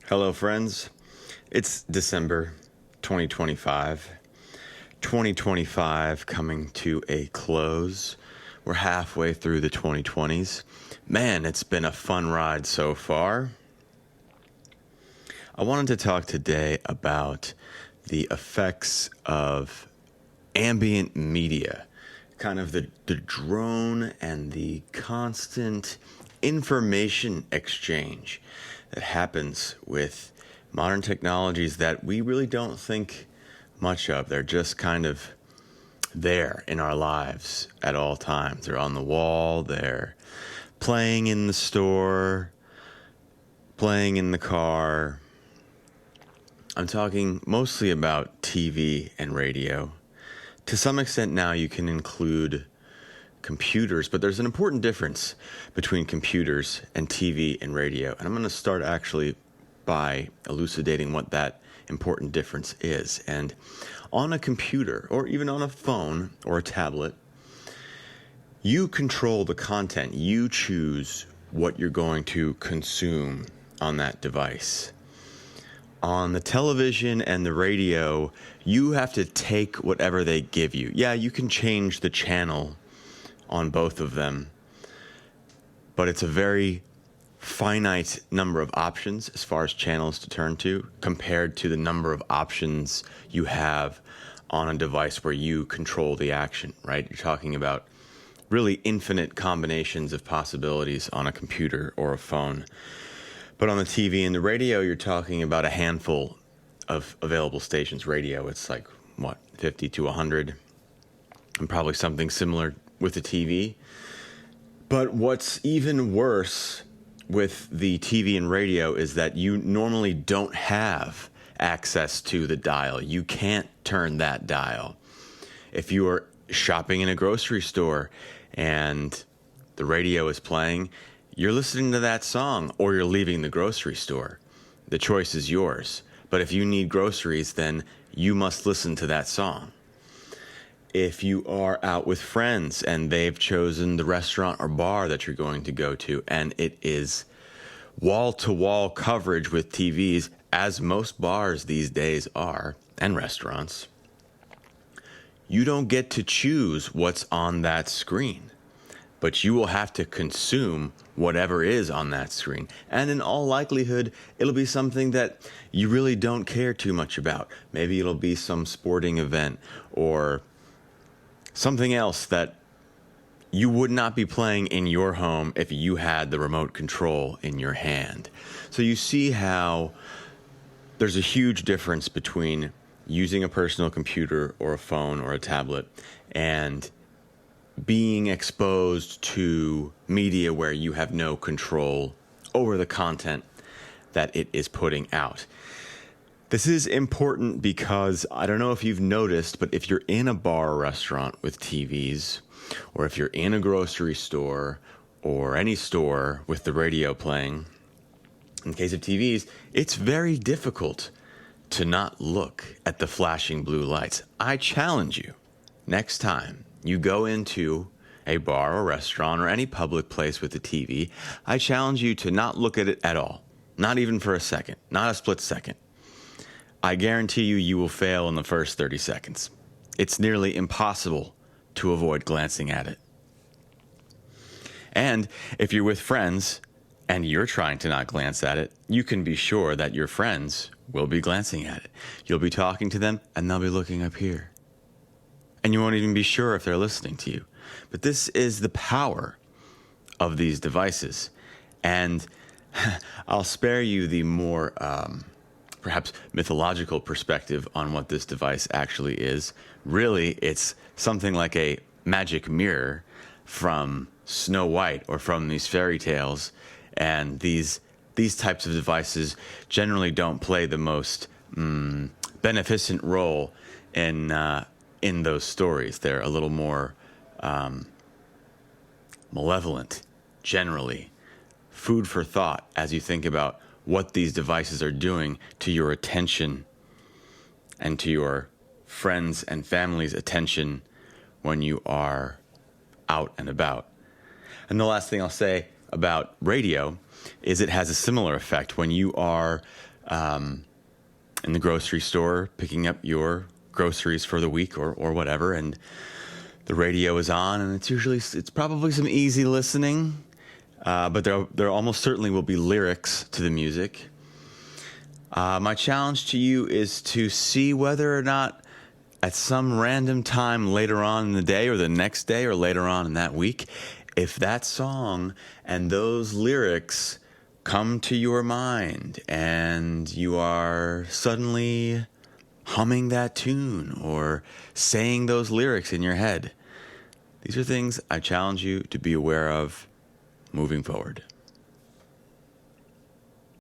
Hello, friends. It's December 2025. 2025 coming to a close. We're halfway through the 2020s. Man, it's been a fun ride so far. I wanted to talk today about the effects of ambient media, kind of the drone and the constant information exchange that happens with modern technologies that we really don't think much of. They're just kind of there in our lives at all times. They're on the wall, they're playing in the store, playing in the car. I'm talking mostly about TV and radio. To some extent now you can include computers, but there's an important difference between computers and TV and radio. And I'm going to start actually by elucidating what that important difference is. And on a computer, or even on a phone or a tablet, you control the content. You choose what you're going to consume on that device. On the television and the radio, you have to take whatever they give you. Yeah, you can change the channel on both of them, but it's a very finite number of options as far as channels to turn to compared to the number of options you have on a device where you control the action, right? You're talking about really infinite combinations of possibilities on a computer or a phone. But on the TV and the radio, you're talking about a handful of available stations. Radio, it's like, 50 to 100, and probably something similar with the TV. But what's even worse with the TV and radio is that you normally don't have access to the dial. You can't turn that dial. If you are shopping in a grocery store and the radio is playing, you're listening to that song or you're leaving the grocery store. The choice is yours. But if you need groceries, then you must listen to that song. If you are out with friends and they've chosen the restaurant or bar that you're going to go to, and it is wall-to-wall coverage with TVs, as most bars these days are, and restaurants, you don't get to choose what's on that screen, but you will have to consume whatever is on that screen. And in all likelihood, it'll be something that you really don't care too much about. Maybe it'll be some sporting event or something else that you would not be playing in your home if you had the remote control in your hand. So you see how there's a huge difference between using a personal computer or a phone or a tablet and being exposed to media where you have no control over the content that it is putting out. This is important because I don't know if you've noticed, but if you're in a bar or restaurant with TVs, or if you're in a grocery store or any store with the radio playing, in the case of TVs, it's very difficult to not look at the flashing blue lights. I challenge you, next time you go into a bar or restaurant or any public place with a TV, I challenge you to not look at it at all, not even for a second, not a split second. I guarantee you will fail in the first 30 seconds. It's nearly impossible to avoid glancing at it. And if you're with friends and you're trying to not glance at it, you can be sure that your friends will be glancing at it. You'll be talking to them and they'll be looking up here. And you won't even be sure if they're listening to you. But this is the power of these devices. And I'll spare you the more perhaps mythological perspective on what this device actually is. Really, it's something like a magic mirror from Snow White or from these fairy tales. And these types of devices generally don't play the most beneficent role in those stories. They're a little more malevolent, generally. Food for thought as you think about what these devices are doing to your attention and to your friends and family's attention when you are out and about. And the last thing I'll say about radio is it has a similar effect when you are in the grocery store, picking up your groceries for the week or whatever, and the radio is on, and it's probably some easy listening, but there almost certainly will be lyrics to the music. My challenge to you is to see whether or not at some random time later on in the day or the next day or later on in that week, if that song and those lyrics come to your mind and you are suddenly humming that tune or saying those lyrics in your head. These are things I challenge you to be aware of moving forward.